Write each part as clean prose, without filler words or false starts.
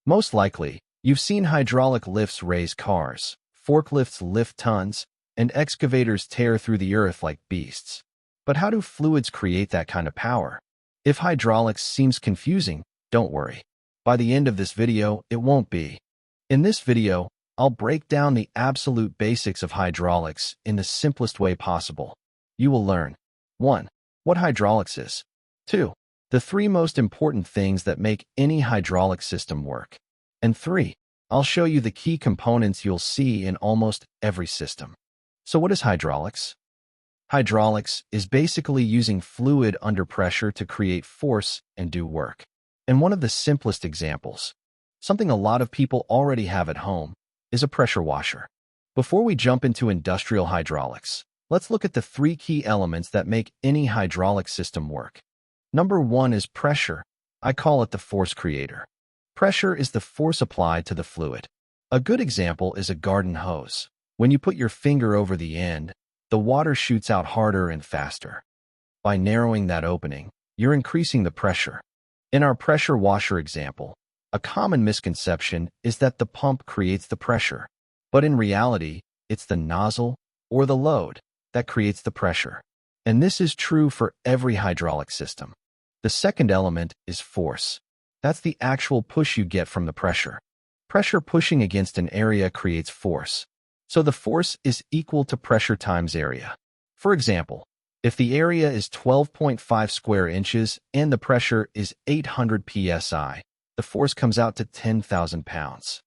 Most likely, you've seen hydraulic lifts raise cars, forklifts lift tons, and excavators tear through the earth like beasts. But how do fluids create that kind of power? If hydraulics seems confusing, don't worry. By the end of this video, it won't be. In this video, I'll break down the absolute basics of hydraulics in the simplest way possible. You will learn 1. What hydraulics is. 2. The 3 most important things that make any hydraulic system work. And 3. I'll show you the key components you'll see in almost every system. So what is hydraulics? Hydraulics is basically using fluid under pressure to create force and do work. And one of the simplest examples, something a lot of people already have at home, is a pressure washer. Before we jump into industrial hydraulics, let's look at the 3 key elements that make any hydraulic system work. Number 1 is pressure. I call it the force creator. Pressure is the force applied to the fluid. A good example is a garden hose. When you put your finger over the end, the water shoots out harder and faster. By narrowing that opening, you're increasing the pressure. In our pressure washer example, a common misconception is that the pump creates the pressure, but in reality, it's the nozzle or the load that creates the pressure. And this is true for every hydraulic system. The second element is force. That's the actual push you get from the pressure. Pressure pushing against an area creates force. So the force is equal to pressure times area. For example, if the area is 12.5 square inches and the pressure is 800 psi, the force comes out to 10,000 pounds.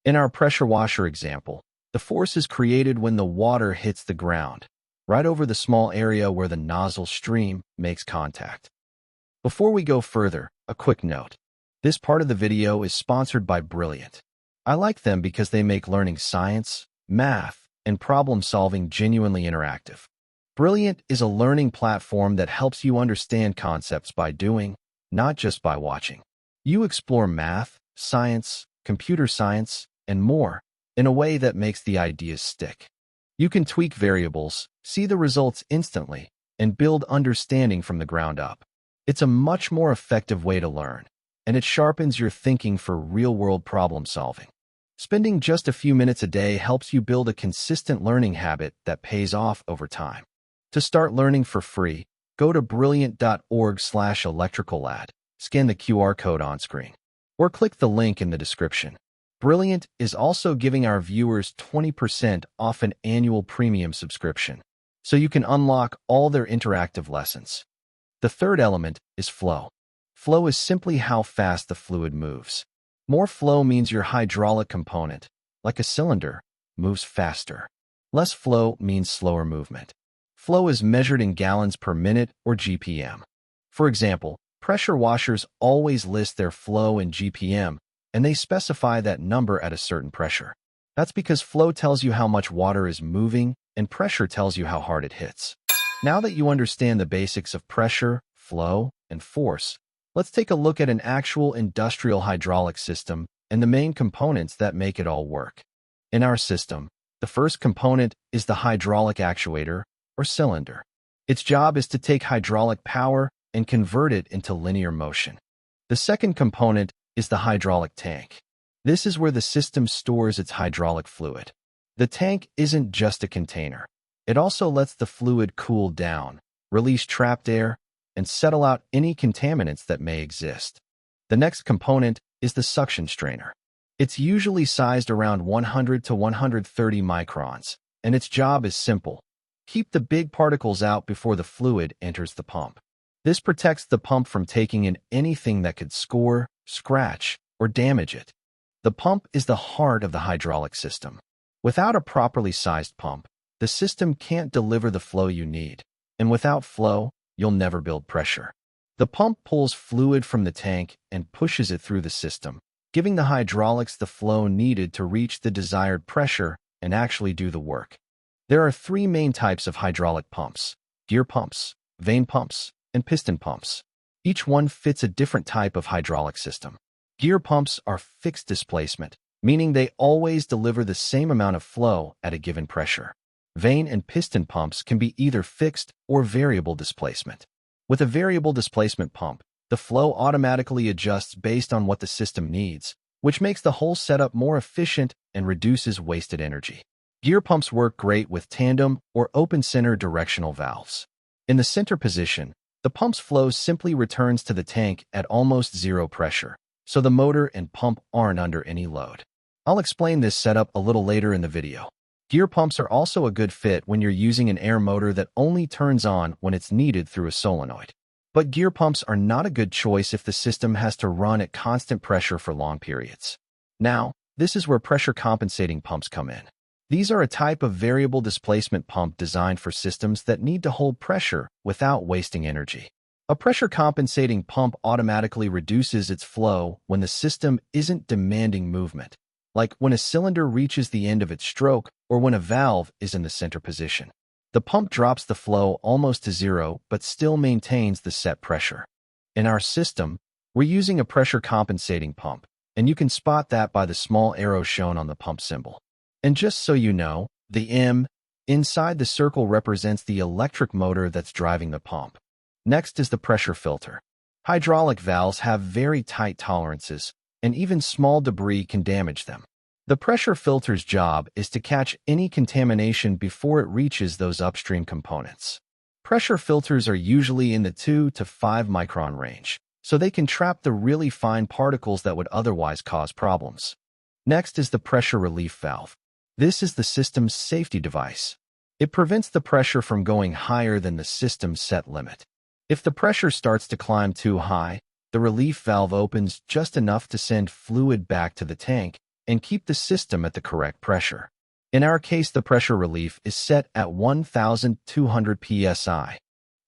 In our pressure washer example, the force is created when the water hits the ground, right over the small area where the nozzle stream makes contact. Before we go further, a quick note. This part of the video is sponsored by Brilliant. I like them because they make learning science, math, and problem-solving genuinely interactive. Brilliant is a learning platform that helps you understand concepts by doing, not just by watching. You explore math, science, computer science, and more in a way that makes the ideas stick. You can tweak variables, see the results instantly, and build understanding from the ground up. It's a much more effective way to learn, and it sharpens your thinking for real-world problem solving. Spending just a few minutes a day helps you build a consistent learning habit that pays off over time. To start learning for free, go to brilliant.org/electricalad, scan the QR code on screen, or click the link in the description. Brilliant is also giving our viewers 20% off an annual premium subscription, so you can unlock all their interactive lessons. The third element is flow. Flow is simply how fast the fluid moves. More flow means your hydraulic component, like a cylinder, moves faster. Less flow means slower movement. Flow is measured in gallons per minute or GPM. For example, pressure washers always list their flow in GPM, and they specify that number at a certain pressure. That's because flow tells you how much water is moving, and pressure tells you how hard it hits. Now that you understand the basics of pressure, flow, and force, let's take a look at an actual industrial hydraulic system and the main components that make it all work. In our system, the first component is the hydraulic actuator, or cylinder. Its job is to take hydraulic power and convert it into linear motion. The second component is the hydraulic tank. This is where the system stores its hydraulic fluid. The tank isn't just a container. It also lets the fluid cool down, release trapped air, and settle out any contaminants that may exist. The next component is the suction strainer. It's usually sized around 100 to 130 microns, and its job is simple. Keep the big particles out before the fluid enters the pump. This protects the pump from taking in anything that could score, scratch, or damage it. The pump is the heart of the hydraulic system. Without a properly sized pump, the system can't deliver the flow you need, and without flow, you'll never build pressure. The pump pulls fluid from the tank and pushes it through the system, giving the hydraulics the flow needed to reach the desired pressure and actually do the work. There are 3 main types of hydraulic pumps: gear pumps, vane pumps, and piston pumps. Each one fits a different type of hydraulic system. Gear pumps are fixed displacement, meaning they always deliver the same amount of flow at a given pressure. Vane and piston pumps can be either fixed or variable displacement. With a variable displacement pump, the flow automatically adjusts based on what the system needs, which makes the whole setup more efficient and reduces wasted energy. Gear pumps work great with tandem or open center directional valves. In the center position, the pump's flow simply returns to the tank at almost zero pressure, so the motor and pump aren't under any load. I'll explain this setup a little later in the video. Gear pumps are also a good fit when you're using an air motor that only turns on when it's needed through a solenoid. But gear pumps are not a good choice if the system has to run at constant pressure for long periods. Now, this is where pressure compensating pumps come in. These are a type of variable displacement pump designed for systems that need to hold pressure without wasting energy. A pressure compensating pump automatically reduces its flow when the system isn't demanding movement, like when a cylinder reaches the end of its stroke or when a valve is in the center position. The pump drops the flow almost to zero but still maintains the set pressure. In our system, we're using a pressure compensating pump, and you can spot that by the small arrow shown on the pump symbol. And just so you know, the M inside the circle represents the electric motor that's driving the pump. Next is the pressure filter. Hydraulic valves have very tight tolerances, and even small debris can damage them. The pressure filter's job is to catch any contamination before it reaches those upstream components. Pressure filters are usually in the 2 to 5 micron range, so they can trap the really fine particles that would otherwise cause problems. Next is the pressure relief valve. This is the system's safety device. It prevents the pressure from going higher than the system's set limit. If the pressure starts to climb too high, the relief valve opens just enough to send fluid back to the tank and keep the system at the correct pressure. In our case, the pressure relief is set at 1,200 psi.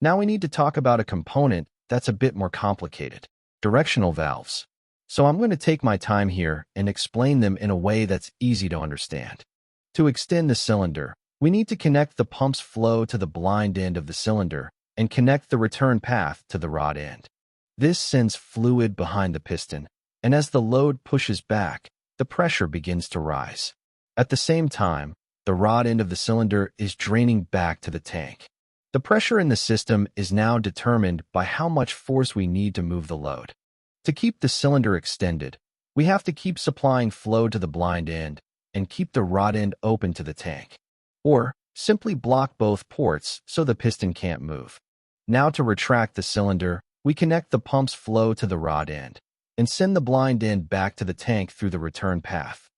Now we need to talk about a component that's a bit more complicated: directional valves. So I'm going to take my time here and explain them in a way that's easy to understand. To extend the cylinder, we need to connect the pump's flow to the blind end of the cylinder and connect the return path to the rod end. This sends fluid behind the piston, and as the load pushes back, the pressure begins to rise. At the same time, the rod end of the cylinder is draining back to the tank. The pressure in the system is now determined by how much force we need to move the load. To keep the cylinder extended, we have to keep supplying flow to the blind end and keep the rod end open to the tank, or simply block both ports so the piston can't move. Now to retract the cylinder, we connect the pump's flow to the rod end and send the blind end back to the tank through the return path.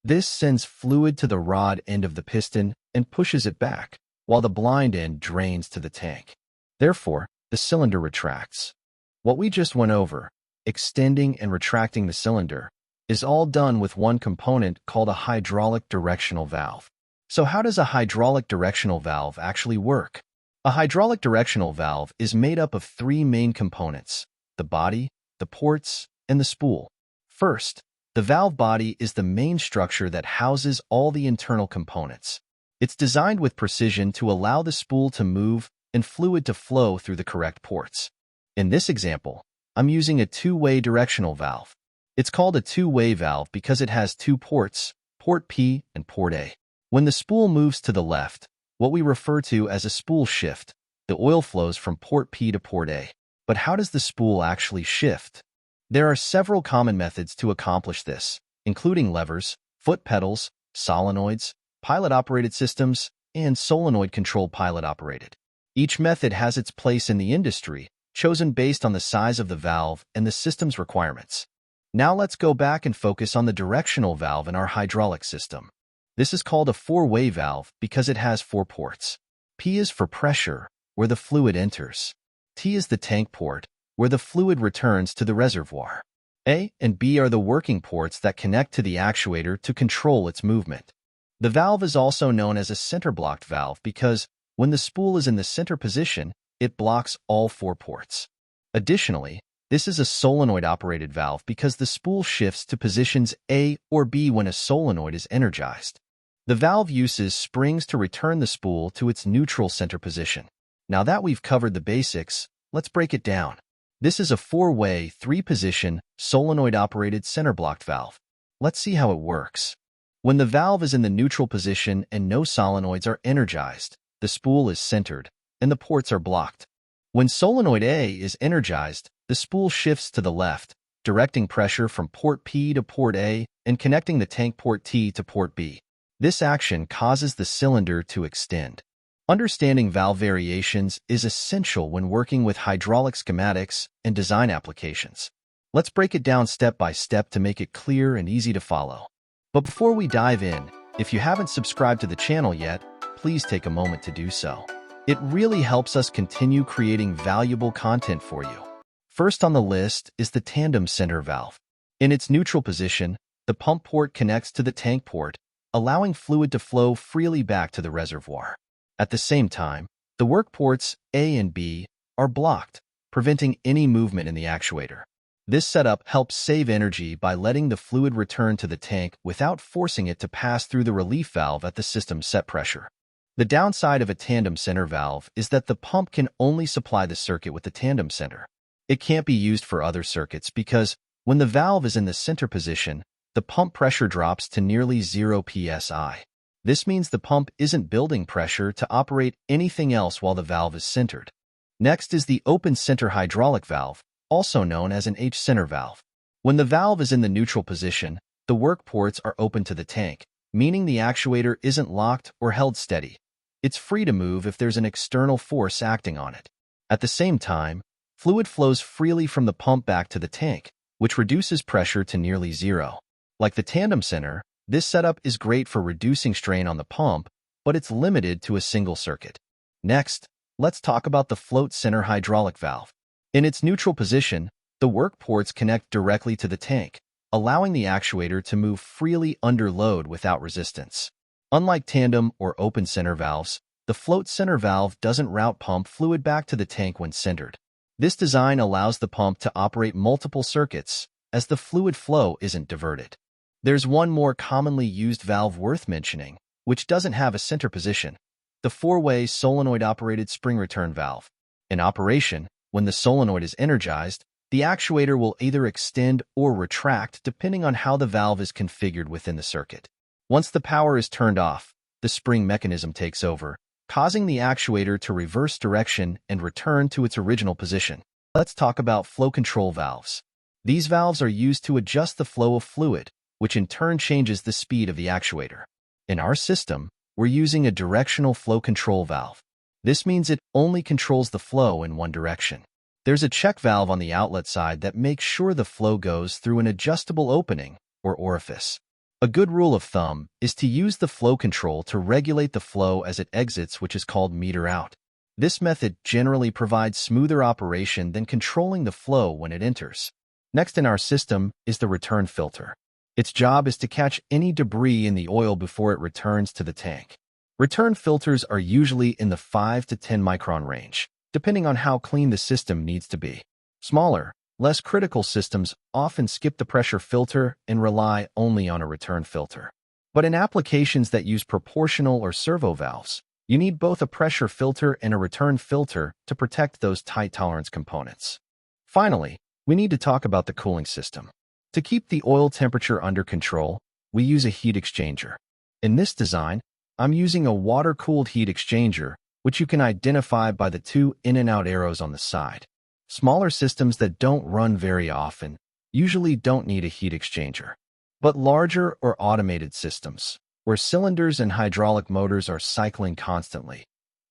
This sends fluid to the rod end of the piston and pushes it back, while the blind end drains to the tank. Therefore, the cylinder retracts. What we just went over, extending and retracting the cylinder, is all done with one component called a hydraulic directional valve. So how does a hydraulic directional valve actually work? A hydraulic directional valve is made up of 3 main components: the body, the ports, and the spool. First, the valve body is the main structure that houses all the internal components. It's designed with precision to allow the spool to move and fluid to flow through the correct ports. In this example, I'm using a 2-way directional valve. It's called a 2-way valve because it has 2 ports, port P and port A. When the spool moves to the left, what we refer to as a spool shift, the oil flows from port P to port A. But how does the spool actually shift? There are several common methods to accomplish this, including levers, foot pedals, solenoids, pilot-operated systems, and solenoid-controlled pilot-operated. Each method has its place in the industry, chosen based on the size of the valve and the system's requirements. Now let's go back and focus on the directional valve in our hydraulic system. This is called a 4-way valve because it has 4 ports. P is for pressure, where the fluid enters. T is the tank port, where the fluid returns to the reservoir. A and B are the working ports that connect to the actuator to control its movement. The valve is also known as a center-blocked valve because when the spool is in the center position, it blocks all 4 ports. Additionally, this is a solenoid-operated valve because the spool shifts to positions A or B when a solenoid is energized. The valve uses springs to return the spool to its neutral center position. Now that we've covered the basics, let's break it down. This is a 4-way, 3-position, solenoid-operated center-blocked valve. Let's see how it works. When the valve is in the neutral position and no solenoids are energized, the spool is centered, and the ports are blocked. When solenoid A is energized, the spool shifts to the left, directing pressure from port P to port A and connecting the tank port T to port B. This action causes the cylinder to extend. Understanding valve variations is essential when working with hydraulic schematics and design applications. Let's break it down step by step to make it clear and easy to follow. But before we dive in, if you haven't subscribed to the channel yet, please take a moment to do so. It really helps us continue creating valuable content for you. First on the list is the tandem center valve. In its neutral position, the pump port connects to the tank port, allowing fluid to flow freely back to the reservoir. At the same time, the work ports A and B are blocked, preventing any movement in the actuator. This setup helps save energy by letting the fluid return to the tank without forcing it to pass through the relief valve at the system's set pressure. The downside of a tandem center valve is that the pump can only supply the circuit with the tandem center. It can't be used for other circuits because when the valve is in the center position, the pump pressure drops to nearly 0 psi. This means the pump isn't building pressure to operate anything else while the valve is centered. Next is the open center hydraulic valve, also known as an H-center valve. When the valve is in the neutral position, the work ports are open to the tank, meaning the actuator isn't locked or held steady. It's free to move if there's an external force acting on it. At the same time, fluid flows freely from the pump back to the tank, which reduces pressure to nearly zero. Like the tandem center, this setup is great for reducing strain on the pump, but it's limited to a single circuit. Next, let's talk about the float center hydraulic valve. In its neutral position, the work ports connect directly to the tank, allowing the actuator to move freely under load without resistance. Unlike tandem or open center valves, the float center valve doesn't route pump fluid back to the tank when centered. This design allows the pump to operate multiple circuits, as the fluid flow isn't diverted. There's one more commonly used valve worth mentioning, which doesn't have a center position: the four-way solenoid-operated spring return valve. In operation, when the solenoid is energized, the actuator will either extend or retract depending on how the valve is configured within the circuit. Once the power is turned off, the spring mechanism takes over, causing the actuator to reverse direction and return to its original position. Let's talk about flow control valves. These valves are used to adjust the flow of fluid, which in turn changes the speed of the actuator. In our system, we're using a directional flow control valve. This means it only controls the flow in one direction. There's a check valve on the outlet side that makes sure the flow goes through an adjustable opening or orifice. A good rule of thumb is to use the flow control to regulate the flow as it exits, which is called meter out. This method generally provides smoother operation than controlling the flow when it enters. Next in our system is the return filter. Its job is to catch any debris in the oil before it returns to the tank. Return filters are usually in the 5 to 10 micron range, depending on how clean the system needs to be. Smaller, less critical systems often skip the pressure filter and rely only on a return filter. But in applications that use proportional or servo valves, you need both a pressure filter and a return filter to protect those tight tolerance components. Finally, we need to talk about the cooling system. To keep the oil temperature under control, we use a heat exchanger. In this design, I'm using a water-cooled heat exchanger, which you can identify by the two in and out arrows on the side. Smaller systems that don't run very often usually don't need a heat exchanger. But larger or automated systems, where cylinders and hydraulic motors are cycling constantly,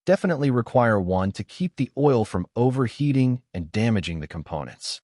definitely require one to keep the oil from overheating and damaging the components.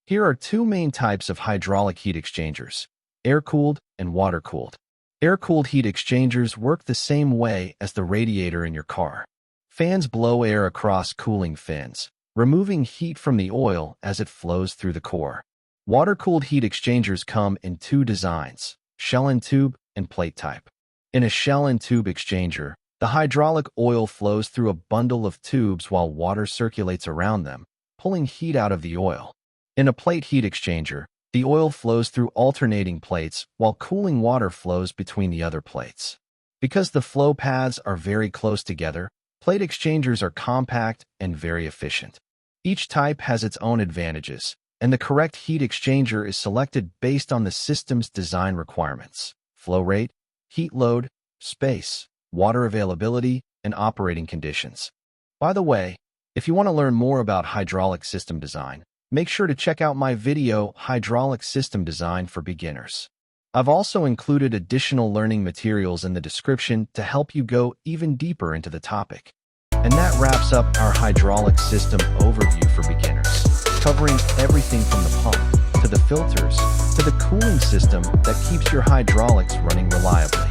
Here are two main types of hydraulic heat exchangers: air-cooled and water-cooled. Air-cooled heat exchangers work the same way as the radiator in your car. Fans blow air across cooling fins, removing heat from the oil as it flows through the core. Water-cooled heat exchangers come in two designs: shell and tube and plate type. In a shell and tube exchanger, the hydraulic oil flows through a bundle of tubes while water circulates around them, pulling heat out of the oil. In a plate heat exchanger, the oil flows through alternating plates while cooling water flows between the other plates. Because the flow paths are very close together, plate exchangers are compact and very efficient. Each type has its own advantages, and the correct heat exchanger is selected based on the system's design requirements: flow rate, heat load, space, water availability, and operating conditions. By the way, if you want to learn more about hydraulic system design, make sure to check out my video, Hydraulic System Design for Beginners. I've also included additional learning materials in the description to help you go even deeper into the topic. And that wraps up our hydraulic system overview for beginners, covering everything from the pump, to the filters, to the cooling system that keeps your hydraulics running reliably.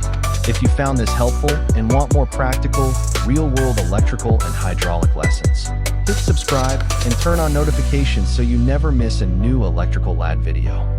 If you found this helpful and want more practical, real-world electrical and hydraulic lessons, hit subscribe and turn on notifications so you never miss a new electrical lab video.